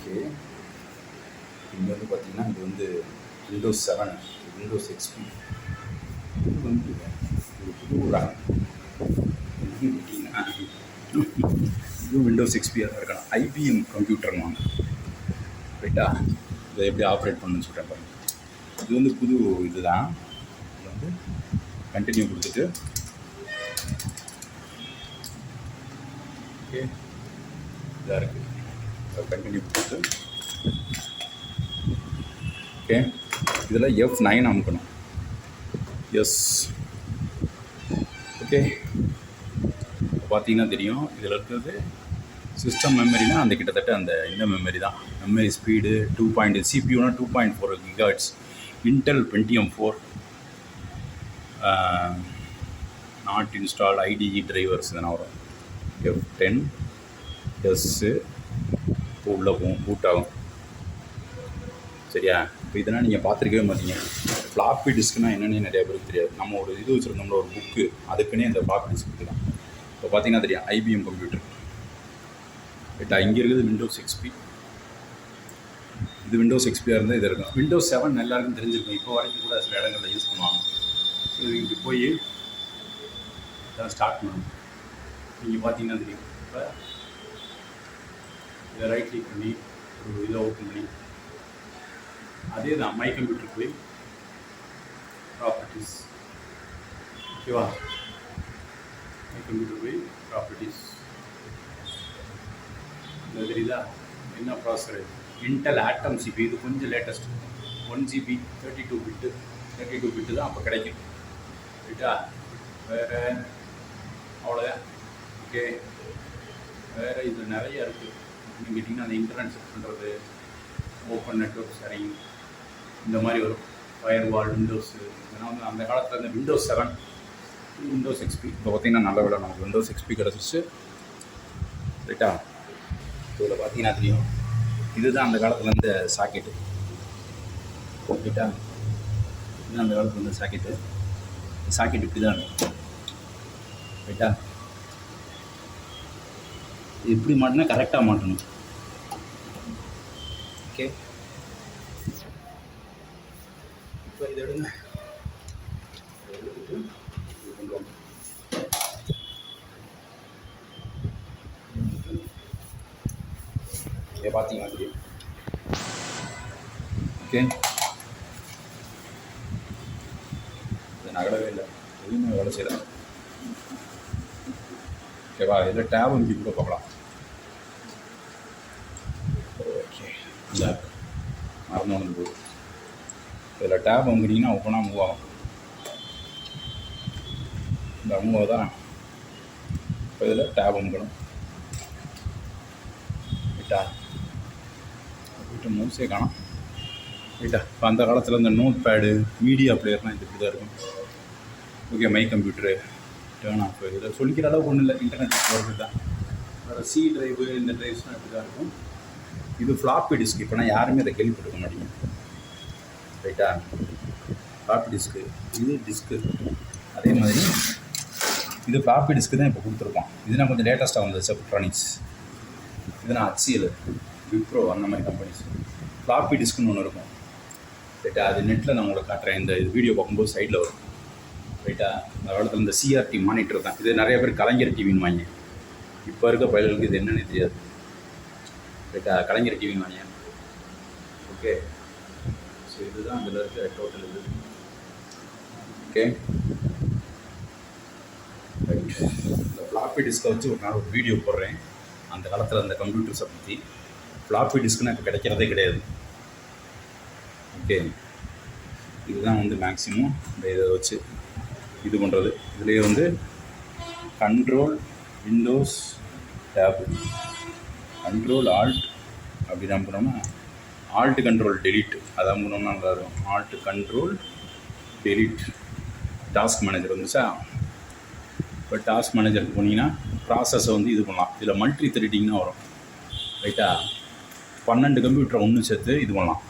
Okay. இங்கே வந்து பார்த்தீங்கன்னா இது வந்து விண்டோஸ் 7, விண்டோஸ் எக்ஸ்பி. இது வந்து ஒரு புது ரேம். இதுவும் விண்டோஸ் எக்ஸ்பியாக தான் இருக்கலாம். ஐபிஎம் கம்ப்யூட்டர்னு வாங்க. ரைட்டா, இதை எப்படி ஆப்ரேட் பண்ணணும்னு சொல்கிறேன் பாருங்க. இது வந்து புது இது தான். இது வந்து கண்டினியூ கொடுத்துட்டு ஓகே இதாக இருக்குது. கண்டினியூ கொடுத்து ஓகே இதில் F9 அமுக்கணும். S okay. பார்த்தீங்கன்னா தெரியும் இதில் இருக்கிறது சிஸ்டம் மெமரினா அந்த கிட்டத்தட்ட அந்த இந்த மெமரி தான். Memory speed 2. சிபியூனா 2.4 GHz. Intel Pentium 4. Not install ITE drivers இதெல்லாம் வரும். F10 எஸ்ஸு உள்ளே போகும், பூட் ஆகும். சரியா? இப்போ இதெல்லாம் நீங்கள் பார்த்துருக்கவே மாட்டீங்க. ஃப்ளாப்பி டிஸ்க்குனால் என்னென்னு நிறையா பேருக்கு தெரியாது. நம்ம ஒரு இது வச்சுருந்தோம்ல, ஒரு புக்கு, அதுக்குன்னே இந்த ஃப்ளாப்பி டிஸ்க்கு தான். இப்போ பார்த்தீங்கன்னா தெரியும் ஐபிஎம் கம்ப்யூட்டர். ரைட்டா, இங்கே இருக்குது விண்டோஸ் எக்ஸ்பி. இது விண்டோஸ் எக்ஸ்பியாக இருந்தால் இது இருக்கும். விண்டோஸ் 7 எல்லாருக்கும் தெரிஞ்சிருக்கும். இப்போ வரைக்கும் கூட சில இடங்களில் யூஸ் பண்ணுவாங்க. ஸோ இங்கே போய் இதான் ஸ்டார்ட் பண்ணணும். நீங்கள் பார்த்தீங்கன்னா தெரியும். இப்போ இதை ரைட் கிளிக் பண்ணி ஒரு இதை ஓப்பன் பண்ணி அதே தான் மை கம்ப்யூட்டர் போய் ப்ராப்பர்ட்டிஸ். ஓகேவா, மை கம்ப்யூட்டர் போய் ப்ராப்பர்ட்டிஸ். இந்த தெரியுதா என்ன ப்ராசஸர்? இன்டெல் ஆட்டம் சிபி. இது கொஞ்சம் லேட்டஸ்ட். 1 GB 32 பிட்டு தான் அப்போ கிடைக்கும். ரைட்டா, வேறு அவ்வளோதான். ஓகே, வேறு இது நிறைய இருக்குது. அப்படின்னு கேட்டிங்கன்னா அந்த இன்டர்நெட் செட் பண்ணுறது, ஓப்பன் நெட்வொர்க் ஷேரிங், இந்த மாதிரி வரும். Firewall, windows. இதெல்லாம் வந்து அந்த காலத்தில் இந்த விண்டோஸ் 7, விண்டோஸ் எக்ஸ்பி. இப்போ பார்த்திங்கன்னா நல்ல வேலை நமக்கு விண்டோஸ் எக்ஸ்பி கிடச்சிச்சு. ரைட்டா, இதில் பார்த்தீங்கன்னா தெரியும் இதுதான் அந்த காலத்தில் இருந்த சாக்கெட்டு. ரைட்டா, இதுதான் அந்த காலத்தில் இருந்த சாக்கெட்டு. சாக்கெட் இப்படி தான் இருக்கும். ரைட்டா, எப்படி மாட்டினா கரெக்டாக மாட்டணும். ஓகே, இப்போ இதை எடுங்க. கொண்டு வாங்க. இதை பார்த்தீங்கன்னா தெரியும். ஓகே, இது நகலவே இல்லை, எதுவுமே வேலை செய்யலை. ஓகேவா, இதில் டேப் வந்து கூட பார்க்கலாம். ஓகே, இந்த மறந்து வந்து போகுது. இதில் டேப் வாங்குனீங்கன்னா ஓப்பனாக மூவ் ஆகும். இந்த மூவ் தான். இப்போ இதில் டேப் வாங்கணும். ரைட்டா, போய்ட்டு மவுஸே காணும். ரைட்டா, இப்போ அந்த காலத்தில் இந்த நோட் பேடு, மீடியா பிளேயர்லாம் இது இப்படி தான் இருக்கும். Okay, my computer turn off. இதில் சொல்லிக்கிற அளவுக்கு ஒன்றும் இல்லை, இன்டர்நெட் போகிறது தான். வேறு சி ட்ரைவு, இந்த ட்ரைவ்ஸ்லாம் இப்படி தான் இருக்கும். இது ஃப்ளாப்பி டிஸ்க். இப்போனா யாருமே அதை கேள்விப்பட்டிருக்க மாட்டீங்க. ரைட்டா, ஃப்ளாப்பி டிஸ்க்கு. இது டிஸ்க்கு. அதே மாதிரி இது ஃப்ளாப்பி டிஸ்க்கு தான் இப்போ கொடுத்துருக்கோம். இதுனா கொஞ்சம் லேட்டஸ்ட்டாக வந்தது செப்ட்ரானிக்ஸ். இதுனா HCL, விப்ரோ, அந்த மாதிரி கம்பெனிஸ். ஃப்ளாப்பி டிஸ்க்குன்னு ஒன்று இருக்கும். ரைட்டா, அது நெட்டில் நான் உங்களுக்கு காட்டுறேன். இந்த இது வீடியோ பார்க்கும்போது சைடில் வரும். ரைட்டா, அந்த காலத்தில் இந்த CRT மானிட்டர் தான். இது நிறைய பேர் கலைஞர் டிவின்னு வாங்க. இப்போ இருக்க பயல்களுக்கு இது என்னென்னு தெரியாது. ரைட்டா, கலைஞர் டிவின்னு வாங்க. ஓகே, ஸோ இதுதான் அதில் இருக்க டோட்டல் இது. Okay, right. இந்த ஃப்ளாப்பி டிஸ்க்கை வச்சு ஒரு நாள் ஒரு வீடியோ போடுறேன். அந்த காலத்தில் அந்த கம்ப்யூட்டர்ஸை பற்றி. ஃப்ளாப்பி டிஸ்க்குன்னு இப்போ கிடைக்கிறதே கிடையாது. ஓகே, இதுதான் வந்து மேக்ஸிமம் இந்த இதை வச்சு இது பண்ணுறது. இதுலேயே வந்து control windows tab, control alt அப்படி தான் பண்ணோம்னா ஆல்ட் கண்ட்ரோல் டெலிட் அதான் பண்ணோம்னா நல்லா இருக்கும். Alt control delete. Task manager வந்துச்சா. இப்போ டாஸ்க் மேனேஜருக்கு போனீங்கன்னா ப்ராசஸை வந்து இது பண்ணலாம். இதில் மல்டி த்ரெட்டிங்னா வரும். ரைட்டா, 12 கம்ப்யூட்டரை ஒன்று சேர்த்து இது பண்ணலாம்.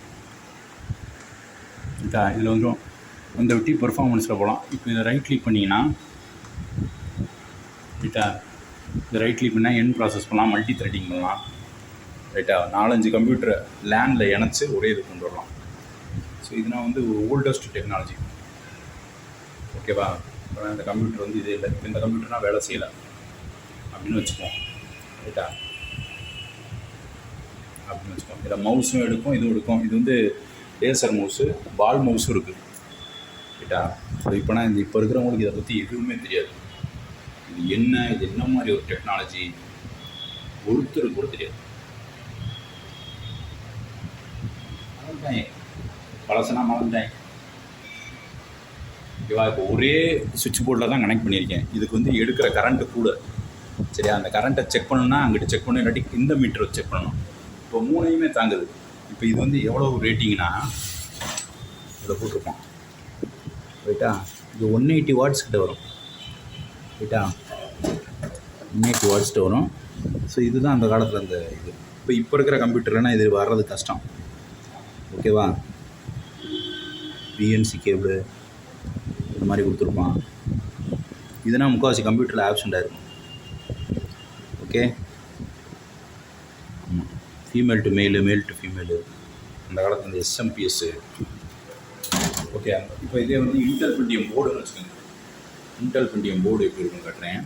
ரைட்டா, இதில் வந்துடும் அந்த விட்டி பெர்ஃபார்மன்ஸில் போகலாம். இப்போ இதை ரைட் கிளிக் பண்ணிங்கன்னா ரைட்டா, இதை ரைட் கிளிக் பண்ணால் என் ப்ராசஸ் பண்ணலாம், மல்டி த்ரெட்டிங் பண்ணலாம். ரைட்டா. 4-5 கம்ப்யூட்டரை லேண்டில் இணைச்சி ஒரே இது கொண்டு வரலாம். ஸோ இதுனா வந்து ஓல்டஸ்ட் டெக்னாலஜி. ஓகேவா. இப்போ இந்த கம்ப்யூட்டர் வந்து இதே இல்லை, இப்போ இந்த கம்ப்யூட்டர்னால் வேலை செய்யலை அப்படின்னு வச்சுக்குவோம். ரைட்டா. அப்படின்னு வச்சுக்கோம். இதில் மவுஸும் எடுக்கும், இதுவும் எடுக்கும். இது வந்து லேசர் மவுஸு, பால் மவுஸும் இருக்குது. ரைட்டா. ஸோ இப்போனா இந்த இப்போ இருக்கிறவங்களுக்கு இதை பற்றி எதுவுமே தெரியாது. இது என்ன மாதிரி ஒரு டெக்னாலஜி ஒருத்தருக்கு கூட தெரியாது. மறந்துட்டாங்க, பழசனா மறந்துட்டாங்க. ஓகேவா. இப்போ ஒரே சுவிட்ச் போர்டில் தான் கனெக்ட் பண்ணியிருக்கேன். இதுக்கு வந்து எடுக்கிற கரண்ட்டு கூட. சரியா. அந்த கரண்ட்டை செக் பண்ணணும்னா அங்கிட்டு செக் பண்ணணும், இல்லாட்டி இந்த மீட்டரை செக் பண்ணணும். இப்போ 3யுமே தாங்குது. இப்போ இது வந்து எவ்வளோ ரேட்டிங்னா இதில் போட்டிருப்போம். ரைட்டா. இது 180 வாட்ஸ் கிட்ட வரும். ரைட்டா. 180 வாட்ஸ்கிட்ட வரும். ஸோ இதுதான் அந்த காலத்தில் அந்த இது. இப்போ இருக்கிற கம்ப்யூட்டர்லாம் இது வர்றது கஷ்டம். ஓகேவா. பிஎன்சி கேபிள் இந்த மாதிரி கொடுத்துருப்பான். இதுனா முக்கால்வாசி கம்ப்யூட்டரில் ஆப்ஷண்டாக இருக்கும். ஓகே. ஃபீமேல் டு மேலு, மேல் டு ஃபீமேலு, அந்த காலத்தில் இந்த எஸ்எம்பிஎஸ்ஸு. ஓகே. இப்போ இதே வந்து இன்டெல் பென்டியம் போர்டுன்னு வச்சுக்கோங்க. இன்டெல் பென்டியம் போர்டு எப்படி இருக்குன்னு காட்டுறேன்.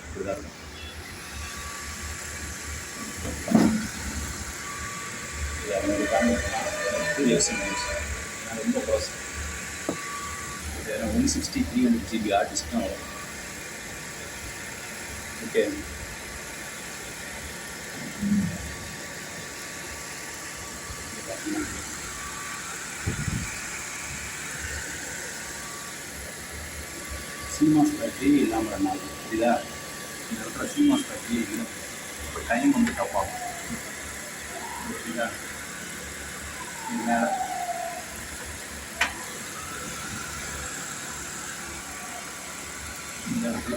இப்படி தான் இருக்கும். ரொம்ப ப்ராசஸ் 160 300 GB ஹார்ட் டிஸ்க் தான் வரும். ஓகே. சிமாஸ் பேட்டரி இல்லாமல் ரன் ஆகும். புரியுதா. இந்த இடத்துல சிமாஸ் பேட்டரி இல்லை. இப்போ டைம் வந்து டப் ஆகும். புரியுதா. இது மேலே இந்த இடத்துல